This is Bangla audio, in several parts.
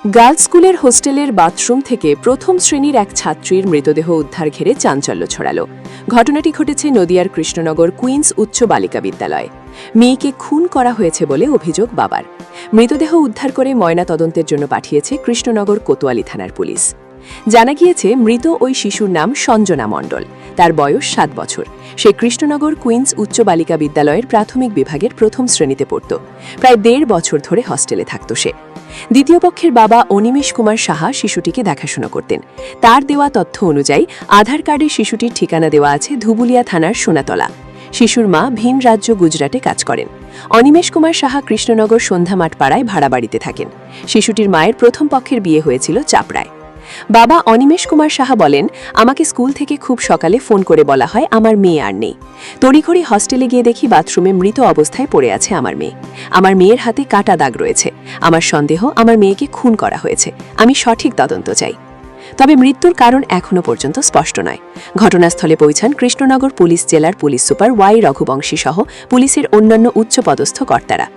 গার্লস স্কুলের হোস্টেলের বাথরুম থেকে প্রথম শ্রেণীর এক ছাত্রীর মৃতদেহ উদ্ধার ঘিরে চাঞ্চল্য ছড়ালো। ঘটনাটি ঘটেছে নদিয়ার কৃষ্ণনগর কুইন্স উচ্চ বালিকা বিদ্যালয়ে। মেয়েকে খুন করা হয়েছে বলে অভিযোগ বাবার। মৃতদেহ উদ্ধার করে ময়নাতদন্তের জন্য পাঠিয়েছে কৃষ্ণনগর কোতোয়ালি থানার পুলিশ। জানা গিয়েছে মৃত ওই শিশুর নাম সঞ্জনা মণ্ডল। তার বয়স 7 বছর। সে কৃষ্ণনগর কুইন্স উচ্চ বালিকা বিদ্যালয়ের প্রাথমিক বিভাগের প্রথম শ্রেণীতে পড়ত। প্রায় 1.5 বছর ধরে হস্টেলে থাকত সে। দ্বিতীয় পক্ষের বাবা অনিমেষ কুমার সাহা শিশুটিকে দেখাশোনা করতেন। তার দেওয়া তথ্য অনুযায়ী আধার কার্ডে শিশুটির ঠিকানা দেওয়া আছে ধুবুলিয়া থানার সোনাতলা। শিশুর মা ভিন রাজ্য গুজরাটে কাজ করেন। অনিমেষ কুমার সাহা কৃষ্ণনগর সন্ধ্যামাঠ পাড়ায় ভাড়া বাড়িতে থাকেন। শিশুটির মায়ের প্রথম পক্ষের বিয়ে হয়েছিল চাপড়ায়। বাবা অনিমেষ কুমার সাহা বলেন, আমাকে স্কুল থেকে খুব সকালে ফোন করে বলা হয় আমার মেয়ে আর নেই। তড়িঘড়ি হস্টেলে গিয়ে দেখি বাথরুমে মৃত অবস্থায় পড়ে আছে আমার মেয়ে। আমার মেয়ের হাতে কাটা দাগ রয়েছে। আমার সন্দেহ আমার মেয়েকে খুন করা হয়েছে। আমি সঠিক তদন্ত চাই। তবে মৃত্যুর কারণ এখনো পর্যন্ত স্পষ্ট নয়। ঘটনাস্থলে পৌঁছান কৃষ্ণনগর পুলিশ জেলার পুলিশ সুপার ওয়াই রঘুবংশী সহ পুলিশের অন্যান্য উচ্চপদস্থ কর্তারা।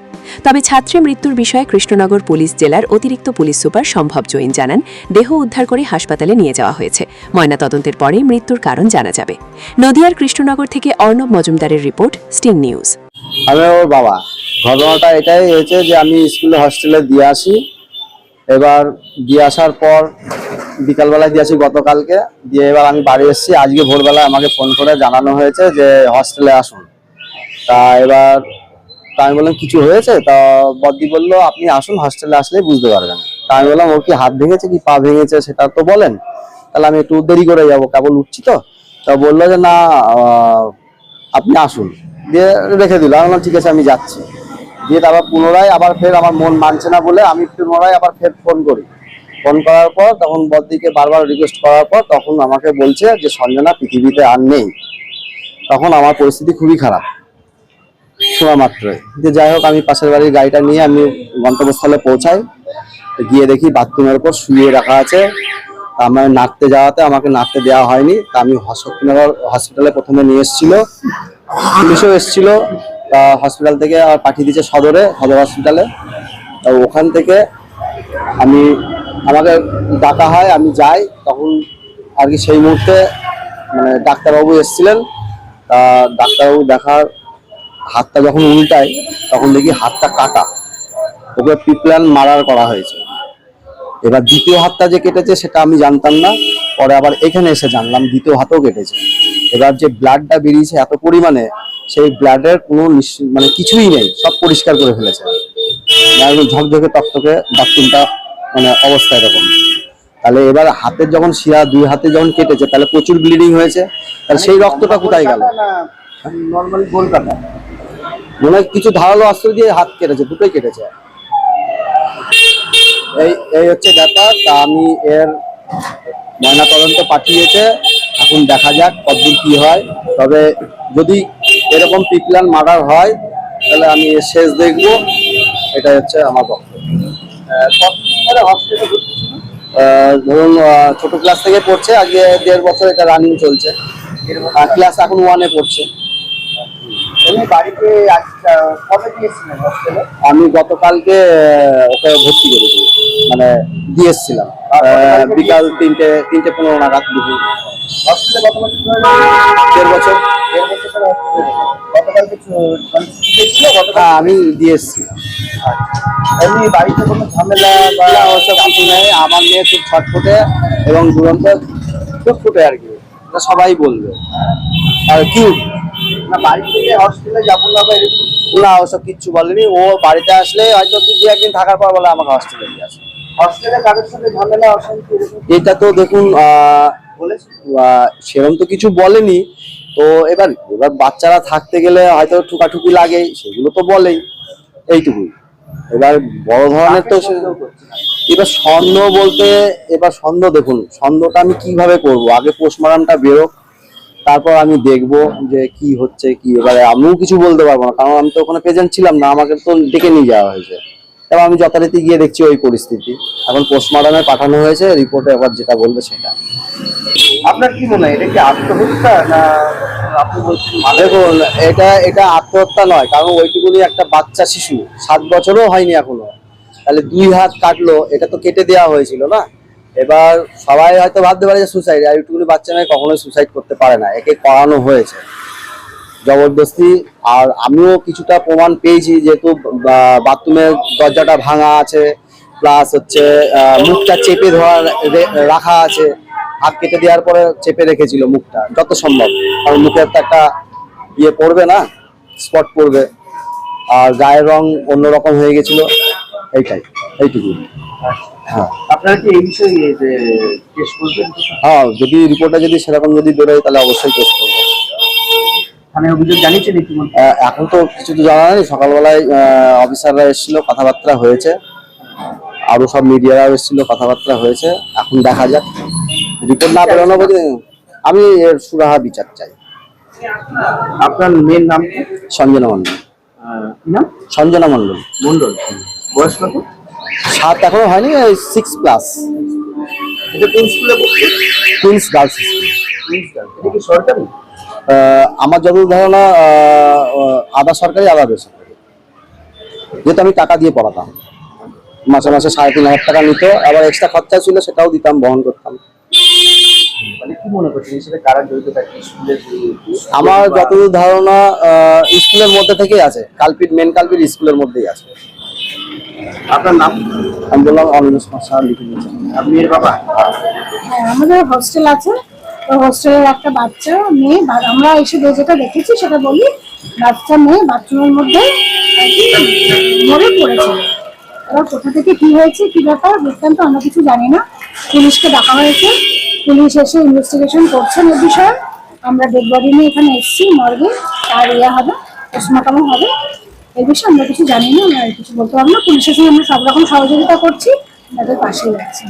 তবে ছাত্রী মৃত্যুর বিষয়ে কৃষ্ণনগর পুলিশ জেলার অতিরিক্ত পুলিশ সুপার সম্ভব জৈন জানান, দেহ উদ্ধার করে হাসপাতালে নিয়ে যাওয়া হয়েছে। ময়নাতদন্তের পরেই মৃত্যুর কারণ জানা যাবে। নদিয়ার কৃষ্ণনগর থেকে অর্ণব মজুমদারের রিপোর্ট, স্টিং নিউজ। আমি ওর বাবা। ঘটনাটা এটাই হয়েছে যে আমি স্কুলে হস্টেলে দিয়ে আসি। এবার দিয়ে আসার পর বিকালবেলায় দিয়ে আসি গতকালকে। দিয়ে এবার আমি বাড়ি এসেছি। আজকে ভোরবেলায় আমাকে ফোন করে জানানো হয়েছে যে হস্টেলে আসুন। তা এবার আমি বললাম কিছু হয়েছে? তা বদ্দি বললো আপনি আসুন, হস্টেলে আসলেই বুঝতে পারবেন। তা আমি বললাম ওর কি হাত ভেঙেছে কি পা ভেঙেছে সেটা তো বলেন, তাহলে আমি একটু দেরি করে যাবো, কেবল উঠছি তো। তা বললো যে না আপনি আসুন, দিয়ে রেখে দিল। আমি বললাম ঠিক আছে আমি যাচ্ছি। দিয়ে তারপর পুনরায় আবার ফের আমার মন মানছে না বলে আমি পুনরায় আবার ফের ফোন করি। ফোন করার পর তখন বদ্দিকে বারবার রিকোয়েস্ট করার পর তখন আমাকে বলছে যে সঞ্জনা পৃথিবীতে আর নেই। তখন আমার পরিস্থিতি খুবই খারাপ শোনা মাত্রই। যে যাই হোক আমি পাশের বাড়ির গাড়িটা নিয়ে আমি গন্তব্যস্থলে পৌঁছাই। গিয়ে দেখি বাথরুমের উপর শুয়ে রাখা আছে। আমার নাড়তে যাওয়াতে আমাকে নাড়তে দেওয়া হয়নি। তা আমি হসপিটালে প্রথমে নিয়ে এসেছিল, পুলিশও এসেছিল। হসপিটাল থেকে আবার পাঠিয়ে দিয়েছে সদর হসপিটালে। তো ওখান থেকে আমাকে ডাকা হয়, আমি যাই। তখন আর কি সেই মুহূর্তে মানে ডাক্তারবাবু এসেছিলেন। ডাক্তারবাবু দেখার হাতটা যখন উল্টায় তখন দেখি হাতটা কাটা, ওকে পিপলান মার্ডার করা হয়েছে। এবার দ্বিতীয় হাতটা যে কেটেছে সেটা আমি জানতাম না, পরে আবার এখানে এসে জানলাম দ্বিতীয় হাতও কেটেছে। এবার যে ব্লাডটা বেরিয়েছে এত পরিমাণে, সেই ব্লাডের কোনো মানে কিছুই নেই, সব পরিষ্কার করে ফেলেছে। ঝকঝকে টকটকে বাথরুমটা মানে অবস্থা এরকম। তাহলে এবার হাতের যখন শিরা 2 হাতে যখন কেটেছে তাহলে প্রচুর ব্লিডিং হয়েছে। তাহলে সেই রক্তটা কোথায় গেল? নরমালি গোল কাটা, মনে হয় কিছু ধারালো অস্ত্র দিয়ে হাত কেটেছে, দুটোই কেটেছে। এই হচ্ছে ব্যাপার। তা আমি এর ময়নাতদন্ত পাঠিয়েছে, এখন দেখা যাক কতদূর কি হয়। তবে যদি এরকম পিপলান মার্ডার হয় তাহলে আমি এর শেষ দেখবো, এটা হচ্ছে আমার বক্তব্য। ধরুন ছোট ক্লাস থেকে পড়ছে, আগে 1.5 বছর এটা রানিং চলছে। ক্লাস এখন 1-এ পড়ছে। বাড়িতে কবে দিয়েছিলেন হস্টেলে? আমি গতকালকে ওকে ভর্তি করেছি, মানে দিয়ে এসেছিলাম বিকাল 3:15 নাগাদ দুপুর। হস্টেলে কত বছর? 1.5 বছর। 1.5 বছর গতকালকে আমি দিয়ে এসেছি। এমনি বাড়িতে কোনো ঝামেলা বা ওসব কিছু নেই। আমার মেয়ে খুব ছটফটে এবং দুরন্ত ফুটফুটে আর কি, সবাই বলবে। আর কি না বাড়ি থেকে হস্টেলে যাবো না না ওসব কিচ্ছু বলেনি। ও বাড়িতে আসলে হয়তো 2-1 দিন থাকার পর বলে আমাকে হস্টেলে নিয়ে আসে। হস্টেলে কারোর সাথে ঝামেলা অশান্তি এটা তো দেখুন সেরকম তো কিছু বলেনি। তো এবার বাচ্চারা থাকতে গেলে হয়তো ঠুকাঠুকি লাগে, সেগুলো তো বলেই, এইটুকুই। এবার বড় ধরনের তো এবার সন্দেহ বলতে, এবার সন্দেহ দেখুন সন্দেহটা আমি কিভাবে করব, আগে পোস্টমর্টমটা বেরোক, তারপর আমি দেখবো যে কি হচ্ছে কি। এবারে আমিও কিছু বলতে পারবো না, কারণ আমি তো ওখানে প্রেজেন্ট ছিলাম না, আমাকে তো ডেকে নিয়ে যাওয়া হয়েছে। এবার আমি যথারীতি গিয়ে দেখছি ওই পরিস্থিতি। এখন পোস্টমর্টমে পাঠানো হয়েছে, রিপোর্টে এবার যেটা বলবে সেটা। আপনার কি মনে হয় এটা কি আত্মহত্যা না আপনি বলছেন? দেখুন এটা আত্মহত্যা নয়, কারণ ওইটুকুনি একটা বাচ্চা শিশু, 7 বছরও হয়নি এখনো। তাহলে 2 হাত কাটলো, এটা তো কেটে দেওয়া হয়েছিল না। এবার সবাই হয়তো ভাবতে পারে যে সুসাইড, আর একটুখানি বাচ্চা মেয়ে কখনোই সুসাইড করতে পারে না, একে করানো হয়েছে জবরদস্তি। আর আমিও কিছুটা প্রমাণ পেয়েছি, যেহেতু বাথরুমের দরজাটা ভাঙা আছে, প্লাস হচ্ছে মুখটা চেপে রাখা আছে, হাত কেটে দেওয়ার পরে চেপে রেখেছিল মুখটা যত সম্ভব, কারণ মুখের তো একটা ইয়ে পড়বে না, স্পট পড়বে। আর গায়ের রং অন্যরকম হয়ে গেছিল, এইটুকু। হ্যাঁ, আপনারা কি এই বিষয়ে যে কেস করবেন? হ্যাঁ, যদি রিপোর্টটা যদি সেরকম যদি বেরোয় তাহলে অবশ্যই কেস করবো। থানায় অভিযোগ জানিয়েছেন ইতিমধ্যে? এখন তো কিছু তো জানা নেই, সকালবেলায় অফিসাররা এসেছিল, কথাবার্তা হয়েছে, আরো সব মিডিয়ারাও এসেছিল, কথাবার্তা হয়েছে। এখন দেখা যাক, রিপোর্ট না বেরোনো পর্যন্ত আমি এর সুরাহা বিচার চাই। আপনার মেয়ের নাম কি? সঞ্জনা মন্ডল। কি নাম? সঞ্জনা মন্ডল। মন্ডল। বয়স কত? 7 এখনো হয়নি, 6+। এটা কোন স্কুলে পড়ছে? Queens girls school. এটা কি সরকারি? আমার যতদূর ধারণা আধা সরকারি আধা বেসরকারি, যেহেতু আমি টাকা দিয়ে পড়াতাম, মাসে মাসে 3,500 টাকা নিত, আবার এক্সট্রা খরচা ছিল সেটাও দিতাম, বহন করতাম। মানে কি মনে করছেন এর সাথে কারা জড়িত থাকছে? স্কুলের আমার যতদূর ধারণা স্কুলের মধ্যে থেকেই আছে, মেন কালপিট স্কুলের মধ্যেই আছে। আপনার নাম? আমি বললাম অনিমেষ স্যার লিখে দিয়েছেন। আপনি এর বাবা? হ্যাঁ, আমাদের হোস্টেল আছে, তো হোস্টেলের একটা বাচ্চা মেয়ে, আমরা এসে যেটা দেখেছি সেটা বলি, বাচ্চা মেয়ে বাথরুমের মধ্যে আর কি মরে পড়েছিল। এবার কোথা থেকে কি হয়েছে, কি ব্যাপার বৃত্তান্ত আমরা কিছু জানি না। পুলিশকে ডাকা হয়েছে, পুলিশ এসে ইনভেস্টিগেশন করছেন এ বিষয়ে। আমরা ডেড বডি নিয়ে এখানে এসেছি, মর্গে তার হবে, পোস্টমর্টম হবে। এই বিষয়ে আমরা কিছু জানি না, আমরা কিছু বলতে পারবো না। পুলিশের সঙ্গে আমরা সব রকম সহযোগিতা করছি, তাদের পাশেই আছি।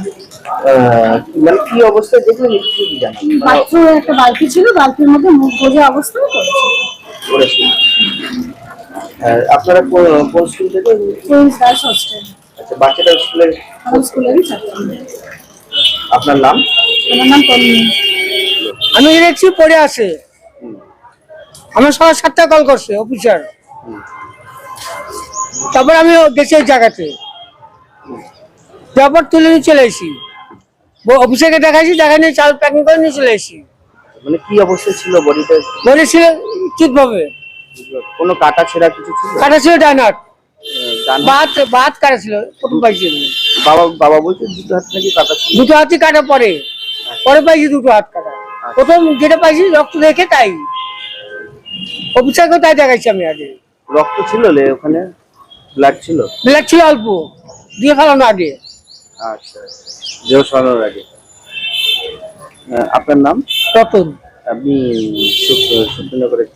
মানে কি অবস্থায় দেখলেন একটু যদি জানান। বাথরুমে একটা বালতি ছিল, বালতির মধ্যে মুখ গোজা অবস্থায় পড়েছে। আপনারা কোন স্কুল থেকে? Queens girls hostel. আচ্ছা, বাচ্চাটা স্কুলের? আমার স্কুলেরই ছাত্র। আপনার নাম? আমার নাম তন্নি। আমি দেখছি পড়ে আসে, আমার সকাল 7টায় কল করছে অফিসার, তারপর আমি গেছি ওই জায়গাতে, তারপর তুলে নিয়ে চলে এসি, অফিসারকে দেখাইছি, দেখাই নিয়ে চাল প্যাকিং করে নিয়ে চলে এসি। মানে কি অবস্থা ছিল বডিটা? বলেছিল ঠিক ভাবে, কোনো কাটা ছেঁড়া কিছু ছিল? কাটা ছিল ডাইনাট, ডান বাত বাত কাটা ছিল, প্রথম পাইছি বাবা বলছে দুটো হাত নাকি কাটা ছিল? দুটো হাতই কাটা, পরে পরে পাইছি দুটো হাত কাটা। প্রথম যেটা পাইছি রক্ত দেখে তাই অফিসারকে তাই দেখাইছি আমি আগে। রক্ত ছিল ওখানে? ব্লাড ছিল? ব্লাড ছিল অল্প, দিয়ে ফেলানো আগে। আচ্ছা, দেহ সরানোর আগে। আপনার নাম? রতন। আপনি সুপ্রিনগরের